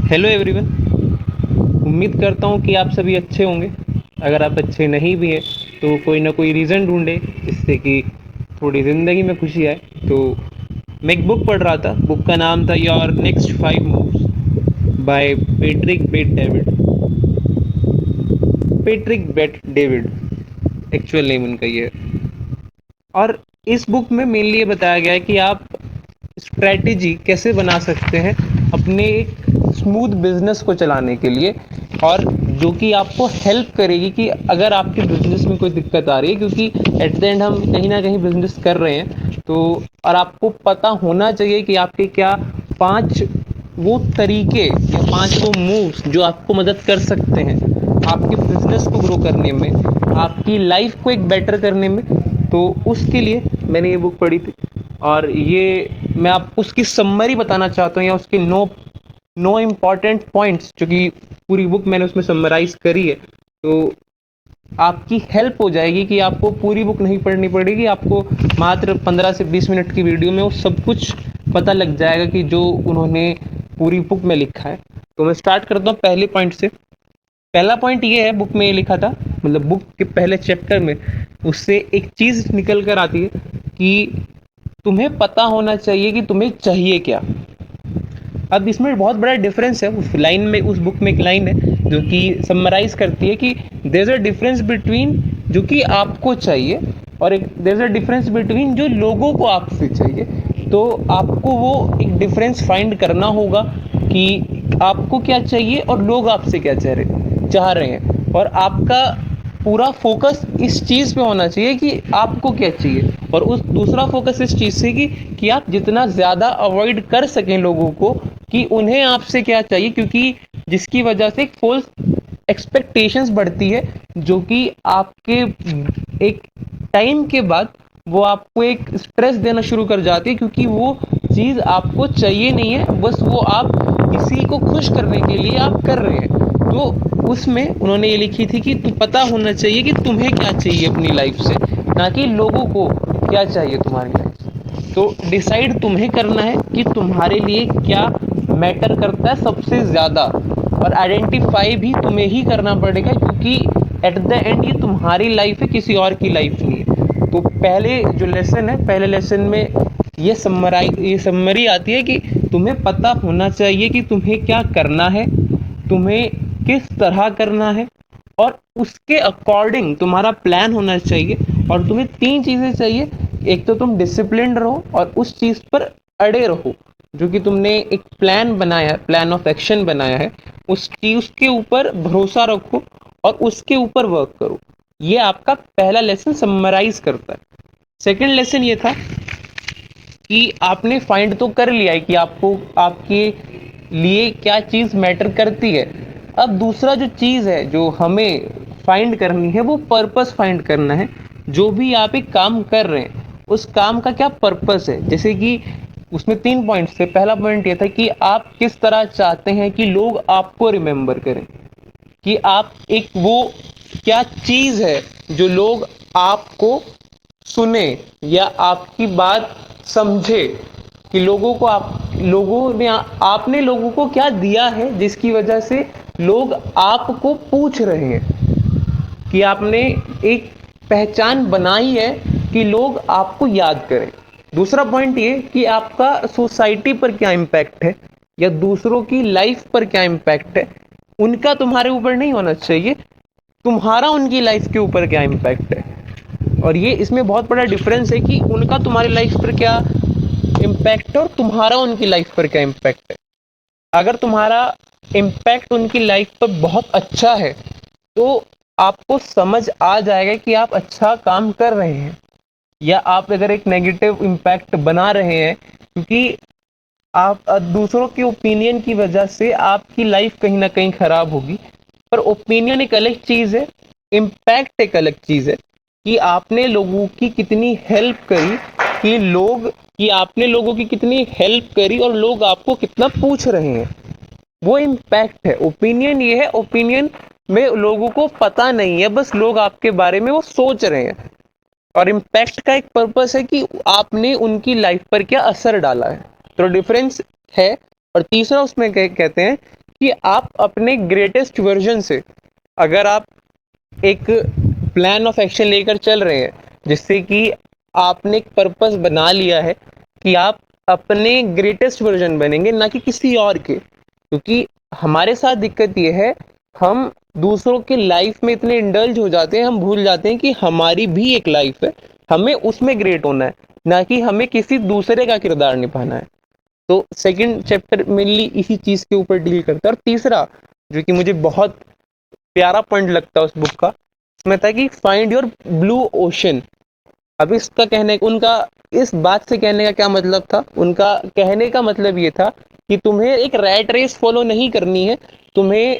Hello everyone. उम्मीद करता हूँ कि आप सभी अच्छे होंगे। अगर आप अच्छे नहीं भी हैं तो कोई ना कोई रीज़न ढूंढे जिससे कि थोड़ी ज़िंदगी में खुशी आए। तो मैं एक बुक पढ़ रहा था। बुक का नाम था your next 5 moves by Patrick Bet David. Actual name उनका ये है। और इस बुक में मेनली ये बताया गया है कि आप स्ट्रैटेजी कैसे बना सकते हैं अपने एक स्मूथ बिजनेस को चलाने के लिए, और जो कि आपको हेल्प करेगी कि अगर आपके बिजनेस में कोई दिक्कत आ रही है, क्योंकि एट द एंड हम कहीं ना कहीं बिजनेस कर रहे हैं। तो और आपको पता होना चाहिए कि आपके क्या 5 वो तरीके या 5 वो मूव्स जो आपको मदद कर सकते हैं आपके बिजनेस को ग्रो करने में, आपकी लाइफ को एक बेटर करने में। तो उसके लिए मैंने ये बुक पढ़ी थी, और ये मैं आपको उसकी समरी बताना चाहता हूँ, या उसके नो नो इम्पॉर्टेंट पॉइंट्स जो कि पूरी बुक मैंने उसमें समराइज करी है। तो आपकी हेल्प हो जाएगी कि आपको पूरी बुक नहीं पढ़नी पड़ेगी। आपको मात्र 15 से 20 मिनट की वीडियो में वो सब कुछ पता लग जाएगा कि जो उन्होंने पूरी बुक में लिखा है। तो मैं स्टार्ट करता हूँ पहले पॉइंट से। पहला पॉइंट ये है, बुक में ये लिखा था, मतलब बुक के पहले चैप्टर में उससे एक चीज़ निकल कर आती है कि तुम्हें पता होना चाहिए कि तुम्हें चाहिए क्या। अब इसमें बहुत बड़ा डिफरेंस है। उस लाइन में, उस बुक में एक लाइन है जो कि समराइज करती है कि there is a difference between जो कि आपको चाहिए, और एक there is a difference between जो लोगों को आपसे चाहिए। तो आपको वो एक डिफरेंस फाइंड करना होगा कि आपको क्या चाहिए और लोग आपसे क्या चाह रहे हैं, और आपका पूरा फोकस इस चीज़ पे होना चाहिए कि आपको क्या चाहिए, और उस दूसरा फोकस इस चीज़ से कि आप जितना ज़्यादा अवॉइड कर सकें लोगों को कि उन्हें आपसे क्या चाहिए, क्योंकि जिसकी वजह से एक फॉल्स एक्सपेक्टेशंस बढ़ती है, जो कि आपके एक टाइम के बाद वो आपको एक स्ट्रेस देना शुरू कर जाती है, क्योंकि वो चीज़ आपको चाहिए नहीं है, बस वो आप किसी को खुश करने के लिए आप कर रहे हैं। तो उसमें उन्होंने ये लिखी थी कि पता होना चाहिए कि तुम्हें क्या चाहिए अपनी लाइफ से, ना कि लोगों को क्या चाहिए तुम्हारी लाइफ से। तो डिसाइड तुम्हें करना है कि तुम्हारे लिए क्या मैटर करता है सबसे ज़्यादा, और आइडेंटिफाई भी तुम्हें ही करना पड़ेगा, क्योंकि एट द एंड ये तुम्हारी लाइफ है, किसी और की लाइफ नहीं है। तो पहले जो लेसन है, पहले लेसन में ये समरी आती है कि तुम्हें पता होना चाहिए कि तुम्हें क्या करना है, तुम्हें किस तरह करना है, और उसके अकॉर्डिंग तुम्हारा प्लान होना चाहिए। और तुम्हें 3 चीज़ें चाहिए। एक तो तुम डिसिप्लिन रहो और उस चीज़ पर अड़े रहो जो कि तुमने एक प्लान बनाया है, प्लान ऑफ एक्शन बनाया है, उस चीज़ के ऊपर भरोसा रखो और उसके ऊपर वर्क करो। ये आपका पहला लेसन समराइज करता है। सेकंड लेसन ये था कि आपने फाइंड तो कर लिया है कि आपको आपके लिए क्या चीज़ मैटर करती है। अब दूसरा जो चीज़ है जो हमें फाइंड करनी है, वो पर्पस फाइंड करना है। जो भी आप एक काम कर रहे हैं उस काम का क्या पर्पस है। जैसे कि उसमें 3 पॉइंट्स थे। पहला पॉइंट ये था कि आप किस तरह चाहते हैं कि लोग आपको रिमेंबर करें, कि आप एक वो क्या चीज़ है जो लोग आपको सुने या आपकी बात समझे, कि लोगों को लोगों ने आपने लोगों को क्या दिया है जिसकी वजह से लोग आपको पूछ रहे हैं, कि आपने एक पहचान बनाई है कि लोग आपको याद करें। दूसरा पॉइंट ये कि आपका सोसाइटी पर क्या इम्पैक्ट है या दूसरों की लाइफ पर क्या इम्पैक्ट है। उनका तुम्हारे ऊपर नहीं होना चाहिए, तुम्हारा उनकी लाइफ के ऊपर क्या इम्पैक्ट है। और ये इसमें बहुत बड़ा डिफरेंस है कि उनका तुम्हारी लाइफ पर क्या इम्पैक्ट है और तुम्हारा उनकी लाइफ पर क्या इम्पैक्ट है। अगर तुम्हारा इम्पैक्ट उनकी लाइफ पर बहुत अच्छा है तो आपको समझ आ जाएगा कि आप अच्छा काम कर रहे हैं, या आप अगर एक नेगेटिव इम्पैक्ट बना रहे हैं, क्योंकि आप दूसरों के ओपिनियन की वजह से आपकी लाइफ कहीं ना कहीं खराब होगी। पर ओपिनियन एक अलग चीज़ है, इम्पैक्ट एक अलग चीज़ है, कि आपने लोगों की कितनी हेल्प करी, कि आपने लोगों की कितनी हेल्प करी और लोग आपको कितना पूछ रहे हैं। वो इम्पैक्ट है। ओपिनियन ये है, ओपिनियन में लोगों को पता नहीं है, बस लोग आपके बारे में वो सोच रहे हैं। और इम्पैक्ट का एक पर्पस है कि आपने उनकी लाइफ पर क्या असर डाला है। तो डिफरेंस है। और तीसरा उसमें कहते हैं कि आप अपने ग्रेटेस्ट वर्जन से, अगर आप एक प्लान ऑफ एक्शन लेकर चल रहे हैं जिससे कि आपने एक पर्पस बना लिया है कि आप अपने ग्रेटेस्ट वर्जन बनेंगे, ना कि किसी और के। क्योंकि हमारे साथ दिक्कत ये है, हम दूसरों के लाइफ में इतने इंडल्ज हो जाते हैं, हम भूल जाते हैं कि हमारी भी एक लाइफ है, हमें उसमें ग्रेट होना है, ना कि हमें किसी दूसरे का किरदार निभाना है। तो सेकंड चैप्टर मेनली इसी चीज के ऊपर डील करता है। और तीसरा, जो कि मुझे बहुत प्यारा पॉइंट लगता है उस बुक का, इसमें था कि फाइंड योर ब्लू ओशन। अब इसका कहने, उनका इस बात से कहने का क्या मतलब था, उनका कहने का मतलब ये था कि तुम्हें एक रैट रेस फॉलो नहीं करनी है, तुम्हें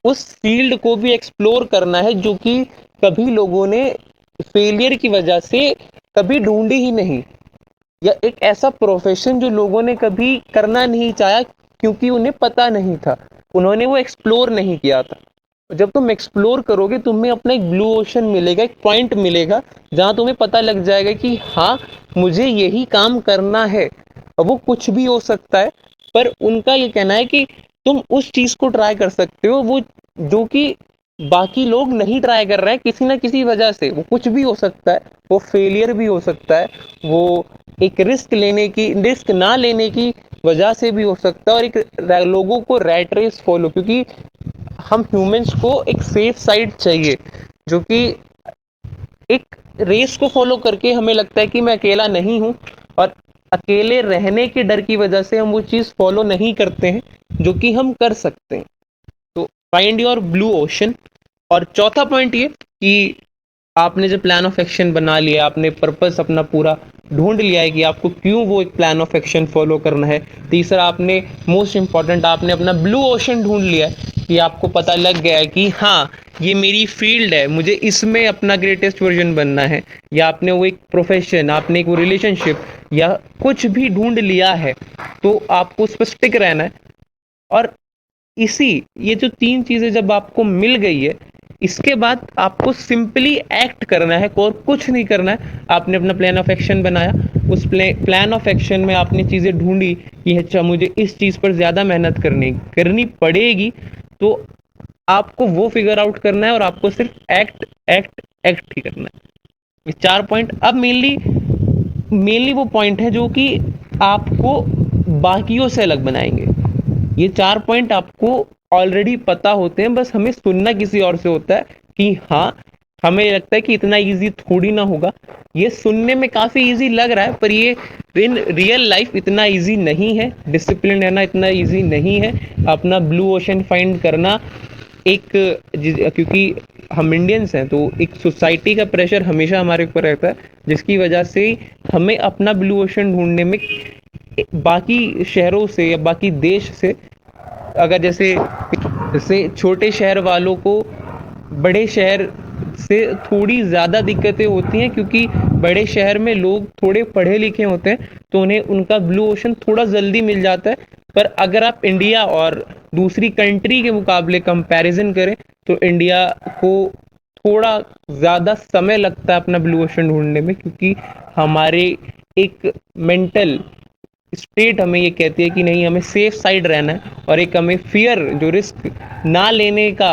उस फील्ड को भी एक्सप्लोर करना है जो कि कभी लोगों ने फेलियर की वजह से कभी ढूंढी ही नहीं, या एक ऐसा प्रोफेशन जो लोगों ने कभी करना नहीं चाहा क्योंकि उन्हें पता नहीं था, उन्होंने वो एक्सप्लोर नहीं किया था। जब तुम एक्सप्लोर करोगे, तुम्हें अपना एक ब्लू ओशन मिलेगा, एक पॉइंट मिलेगा जहां तुम्हें पता लग जाएगा कि हाँ, मुझे यही काम करना है। अब वो कुछ भी हो सकता है, पर उनका ये कहना है कि तुम उस चीज को ट्राई कर सकते हो वो जो कि बाकी लोग नहीं ट्राई कर रहे हैं, किसी ना किसी वजह से। वो कुछ भी हो सकता है, वो फेलियर भी हो सकता है, वो एक रिस्क ना लेने की वजह से भी हो सकता है, और एक लोगों को रैट रेस फॉलो, क्योंकि हम ह्यूमंस को एक सेफ साइड चाहिए, जो कि एक रेस को फॉलो करके हमें लगता है कि मैं अकेला नहीं हूं, और अकेले रहने के डर की वजह से हम वो चीज फॉलो नहीं करते हैं जो कि हम कर सकते हैं। तो फाइंड योर ब्लू ओशन। और चौथा पॉइंट ये कि आपने जो प्लान ऑफ एक्शन बना लिया, आपने पर्पस अपना पूरा ढूंढ लिया है कि आपको क्यों वो एक प्लान ऑफ एक्शन फॉलो करना है। तीसरा, आपने मोस्ट इंपॉर्टेंट, आपने अपना ब्लू ओशन ढूंढ लिया है कि आपको पता लग गया है कि हाँ, ये मेरी फील्ड है, मुझे इसमें अपना ग्रेटेस्ट वर्जन बनना है। या आपने वो एक प्रोफेशन, आपने एक वो रिलेशनशिप या कुछ भी ढूंढ लिया है, तो आपको उस पर स्टिक रहना है। और ये जो तीन चीजें जब आपको मिल गई है, इसके बाद आपको सिंपली एक्ट करना है और कुछ नहीं करना है। आपने अपना प्लान ऑफ एक्शन बनाया, उस प्लान ऑफ एक्शन में आपने चीजें ढूंढी कि अच्छा, मुझे इस चीज पर ज्यादा मेहनत करनी पड़ेगी, तो आपको वो फिगर आउट करना है और आपको सिर्फ एक्ट एक्ट एक्ट ही करना है। ये चार पॉइंट अब मेनली वो पॉइंट है जो कि आपको बाकियों से अलग बनाएंगे। ये चार पॉइंट आपको ऑलरेडी पता होते हैं, बस हमें सुनना किसी और से होता है कि हाँ, हमें लगता है कि इतना इजी थोड़ी ना होगा। ये सुनने में काफी इजी लग रहा है, पर ये इन रियल लाइफ इतना इजी नहीं है। डिसिप्लिन रहना इतना इजी नहीं है। अपना ब्लू ओशन फाइंड करना एक, क्योंकि हम इंडियंस हैं तो एक सोसाइटी का प्रेशर हमेशा हमारे ऊपर रहता है, जिसकी वजह से हमें अपना ब्लू ओशन ढूंढने में बाकी शहरों से या बाकी देश से, अगर जैसे छोटे शहर वालों को बड़े शहर से थोड़ी ज़्यादा दिक्कतें होती हैं, क्योंकि बड़े शहर में लोग थोड़े पढ़े लिखे होते हैं, तो उन्हें उनका ब्लू ओशन थोड़ा जल्दी मिल जाता है। पर अगर आप इंडिया और दूसरी कंट्री के मुकाबले कंपैरिजन करें, तो इंडिया को थोड़ा ज़्यादा समय लगता है अपना ब्लू ओशन ढूंढने में, क्योंकि हमारे एक मेंटल स्टेट हमें ये कहती है कि नहीं, हमें सेफ साइड रहना है, और एक हमें फियर, जो रिस्क ना लेने का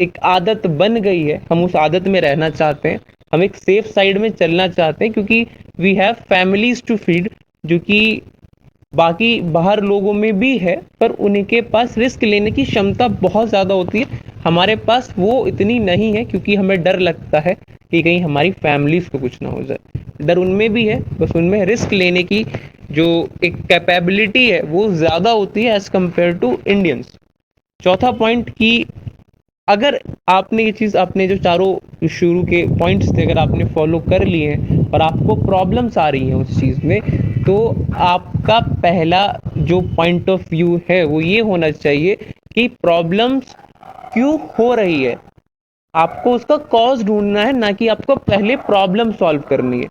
एक आदत बन गई है, हम उस आदत में रहना चाहते हैं, हम एक सेफ साइड में चलना चाहते हैं, क्योंकि we have families to feed, जो कि बाकी बाहर लोगों में भी है, पर उनके पास रिस्क लेने की क्षमता बहुत ज़्यादा होती है। हमारे पास वो इतनी नहीं है, क्योंकि हमें डर लगता है कि कहीं हमारी फैमिलीज को कुछ ना हो जाए। डर उनमें भी है, बस उनमें रिस्क लेने की जो एक कैपेबिलिटी है वो ज़्यादा होती है एज कम्पेयर टू इंडियंस। चौथा पॉइंट कि अगर आपने ये चीज़, आपने जो चारों शुरू के पॉइंट्स थे, अगर आपने फॉलो कर लिए हैं और आपको प्रॉब्लम्स आ रही हैं उस चीज़ में, तो आपका पहला जो पॉइंट ऑफ व्यू है वो ये होना चाहिए कि प्रॉब्लम्स क्यों हो रही है। आपको उसका कॉज ढूंढना है, ना कि आपको पहले प्रॉब्लम सॉल्व करनी है।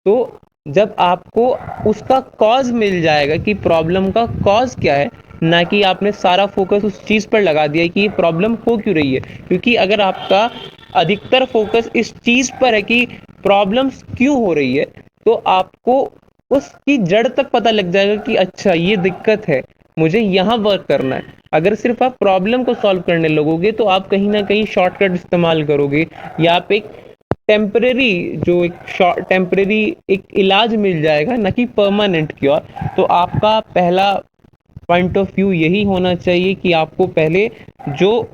तो जब आपको उसका कॉज मिल जाएगा कि प्रॉब्लम का कॉज क्या है, ना कि आपने सारा फोकस उस चीज़ पर लगा दिया कि ये प्रॉब्लम हो क्यों रही है, क्योंकि अगर आपका अधिकतर फोकस इस चीज़ पर है कि प्रॉब्लम्स क्यों हो रही है, तो आपको उसकी जड़ तक पता लग जाएगा कि अच्छा, ये दिक्कत है, मुझे यहाँ वर्क करना है। अगर सिर्फ आप प्रॉब्लम को सॉल्व करने लगोगे तो आप कहीं ना कहीं शॉर्टकट इस्तेमाल करोगे, या आप एक टेम्परेरी जो एक टेम्परेरी एक इलाज मिल जाएगा, ना कि परमानेंट क्योर। तो आपका पहला पॉइंट ऑफ व्यू यही होना चाहिए कि आपको पहले जो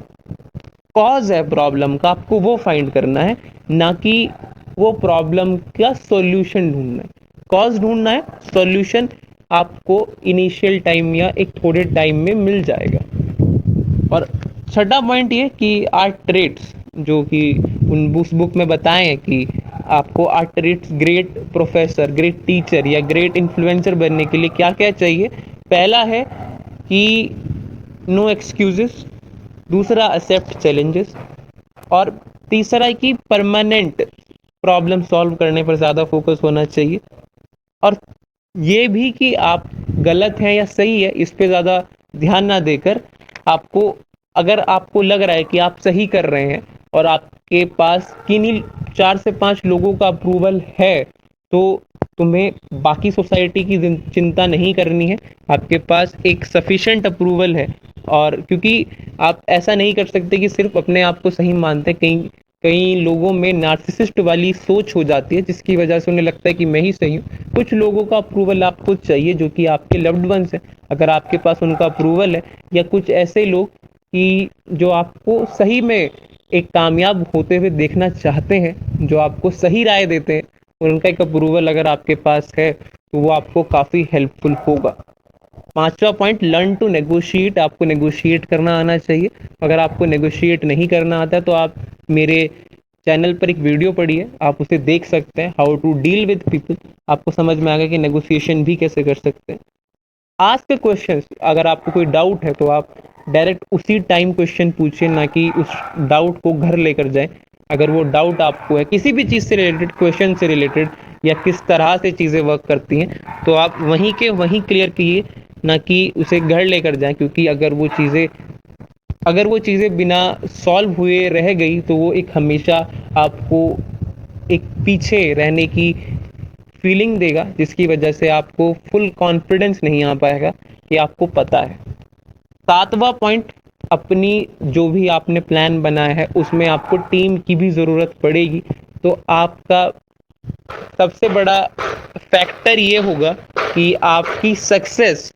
कॉज है प्रॉब्लम का, आपको वो फाइंड करना है, ना कि वो प्रॉब्लम का सॉल्यूशन ढूंढना है। कॉज ढूंढना है, सॉल्यूशन आपको इनिशियल टाइम या एक थोड़े टाइम में मिल जाएगा। और छठा पॉइंट ये कि आर ट्रेट्स जो कि उस बुक में बताए हैं कि आपको are traits great professor, great teacher या ग्रेट इन्फ्लुएंसर बनने के लिए क्या क्या चाहिए। पहला है कि नो एक्सक्यूजेस, दूसरा एक्सेप्ट चैलेंजेस, और तीसरा है कि परमानेंट प्रॉब्लम सॉल्व करने पर ज़्यादा फोकस होना चाहिए। और ये भी कि आप गलत हैं या सही है इस पे ज़्यादा ध्यान ना देकर, आपको अगर आपको लग रहा है कि आप सही कर रहे हैं और आपके पास किन्हीं 4 से 5 लोगों का अप्रूवल है, तो तुम्हें बाकी सोसाइटी की चिंता नहीं करनी है। आपके पास एक सफिशिएंट अप्रूवल है। और क्योंकि आप ऐसा नहीं कर सकते कि सिर्फ अपने आप को सही मानते, कई कई लोगों में नार्सिसिस्ट वाली सोच हो जाती है जिसकी वजह से उन्हें लगता है कि मैं ही सही हूँ। कुछ लोगों का अप्रूवल आपको चाहिए जो कि आपके लव्ड वंस हैं, अगर आपके पास उनका अप्रूवल है, या कुछ ऐसे लोग कि जो आपको सही में एक कामयाब होते हुए देखना चाहते हैं, जो आपको सही राय देते हैं, और उनका एक अप्रूवल अगर आपके पास है तो वो आपको काफ़ी हेल्पफुल होगा। पांचवा पॉइंट, लर्न टू नेगोशिएट, आपको नेगोशिएट करना आना चाहिए। अगर आपको नेगोशिएट नहीं करना आता तो आप मेरे चैनल पर एक वीडियो पड़ी है, आप उसे देख सकते हैं, how to deal with people. आपको समझ में आएगा कि नेगोशिएशन भी कैसे कर सकते हैं। आस्क क्वेश्चंस, अगर आपको कोई डाउट है तो आप डायरेक्ट उसी टाइम क्वेश्चन पूछिए, ना कि उस डाउट को घर लेकर जाएं। अगर वो डाउट आपको है किसी भी चीज़ से रिलेटेड, क्वेश्चन से रिलेटेड, या किस तरह से चीज़ें वर्क करती हैं, तो आप वहीं के वहीं क्लियर कीजिए, ना कि उसे घर लेकर जाएं। क्योंकि अगर वो चीज़ें बिना सॉल्व हुए रह गई तो वो एक हमेशा आपको एक पीछे रहने की फीलिंग देगा, जिसकी वजह से आपको फुल कॉन्फिडेंस नहीं आ पाएगा कि आपको पता है। सातवां पॉइंट, अपनी जो भी आपने प्लान बनाया है उसमें आपको टीम की भी ज़रूरत पड़ेगी। तो आपका सबसे बड़ा फैक्टर ये होगा कि आपकी सक्सेस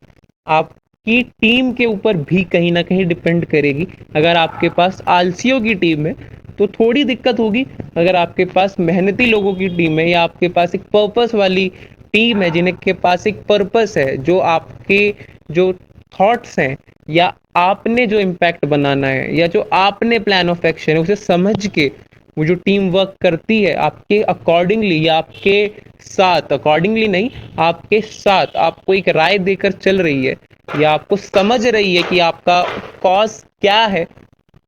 आपकी टीम के ऊपर भी कहीं ना कहीं डिपेंड करेगी। अगर आपके पास आलसियों की टीम है तो थोड़ी दिक्कत होगी। अगर आपके पास मेहनती लोगों की टीम है, या आपके पास एक पर्पस वाली टीम है, जिन्हें के पास एक पर्पस है, जो आपके जो थॉट्स हैं, या आपने जो इम्पैक्ट बनाना है, या जो आपने प्लान ऑफ एक्शन है उसे समझ के वो जो टीम वर्क करती है आपके अकॉर्डिंगली, या आपके साथ अकॉर्डिंगली नहीं, आपके साथ आपको एक राय देकर चल रही है, या आपको समझ रही है कि आपका कॉज क्या है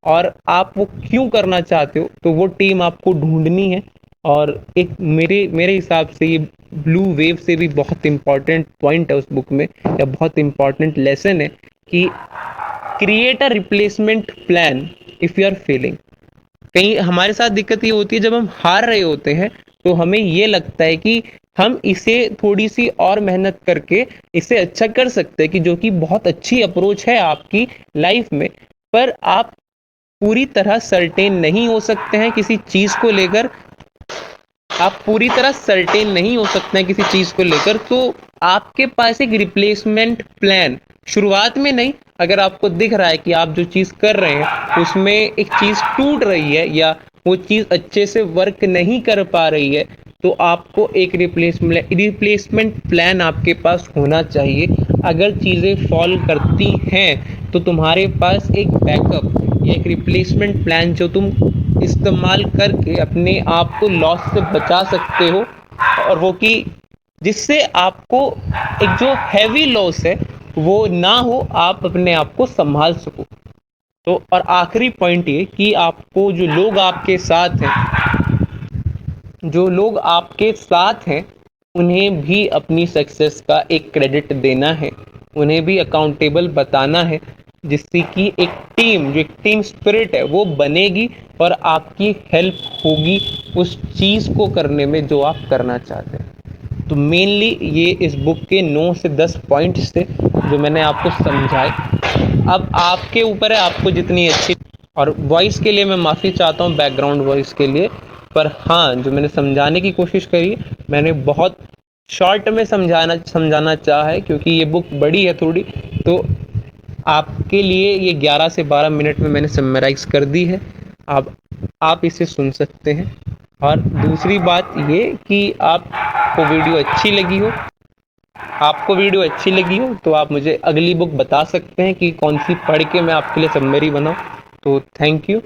और आप वो क्यों करना चाहते हो, तो वो टीम आपको ढूंढनी है। और एक मेरे मेरे हिसाब से ये ब्लू वेव से भी बहुत इंपॉर्टेंट पॉइंट है उस बुक में, या बहुत इंपॉर्टेंट लेसन है कि create a replacement plan if you are failing. कहीं हमारे साथ दिक्कत ये होती है, जब हम हार रहे होते हैं तो हमें ये लगता है कि हम इसे थोड़ी सी और मेहनत करके इसे अच्छा कर सकते हैं, कि जो कि बहुत अच्छी अप्रोच है आपकी लाइफ में। पर आप पूरी तरह सर्टेन नहीं हो सकते हैं किसी चीज़ को लेकर, आप पूरी तरह सर्टेन नहीं हो सकते हैं किसी चीज़ को लेकर, तो आपके पास एक रिप्लेसमेंट प्लान शुरुआत में नहीं, अगर आपको दिख रहा है कि आप जो चीज़ कर रहे हैं उसमें एक चीज़ टूट रही है, या वो चीज़ अच्छे से वर्क नहीं कर पा रही है, तो आपको एक रिप्लेसमेंट प्लान आपके पास होना चाहिए। अगर चीज़ें फॉल करती हैं तो तुम्हारे पास एक बैकअप या एक रिप्लेसमेंट प्लान जो तुम इस्तेमाल करके अपने आप को लॉस से बचा सकते हो, और वो कि जिससे आपको एक जो हैवी लॉस है वो ना हो, आप अपने आप को संभाल सको। तो और आखिरी पॉइंट ये कि आपको जो लोग आपके साथ हैं उन्हें भी अपनी सक्सेस का एक क्रेडिट देना है, उन्हें भी अकाउंटेबल बताना है, जिससे कि एक टीम स्पिरिट है वो बनेगी, और आपकी हेल्प होगी उस चीज़ को करने में जो आप करना चाहते हैं। तो मेनली ये इस बुक के 9 से 10 पॉइंट्स थे जो मैंने आपको समझाए। अब आपके ऊपर है, आपको जितनी अच्छी। और वॉइस के लिए मैं माफ़ी चाहता हूँ, बैकग्राउंड वॉइस के लिए। पर हाँ, जो मैंने समझाने की कोशिश करी, मैंने बहुत शॉर्ट में समझाना चाहा है, क्योंकि ये बुक बड़ी है थोड़ी। तो आपके लिए ये 11 से 12 मिनट में मैंने समराइज़ कर दी है। आप इसे सुन सकते हैं। और दूसरी बात ये कि आपको वीडियो अच्छी लगी हो तो आप मुझे अगली बुक बता सकते हैं कि कौन सी पढ़ के मैं आपके लिए समरी बनाऊँ। तो थैंक यू।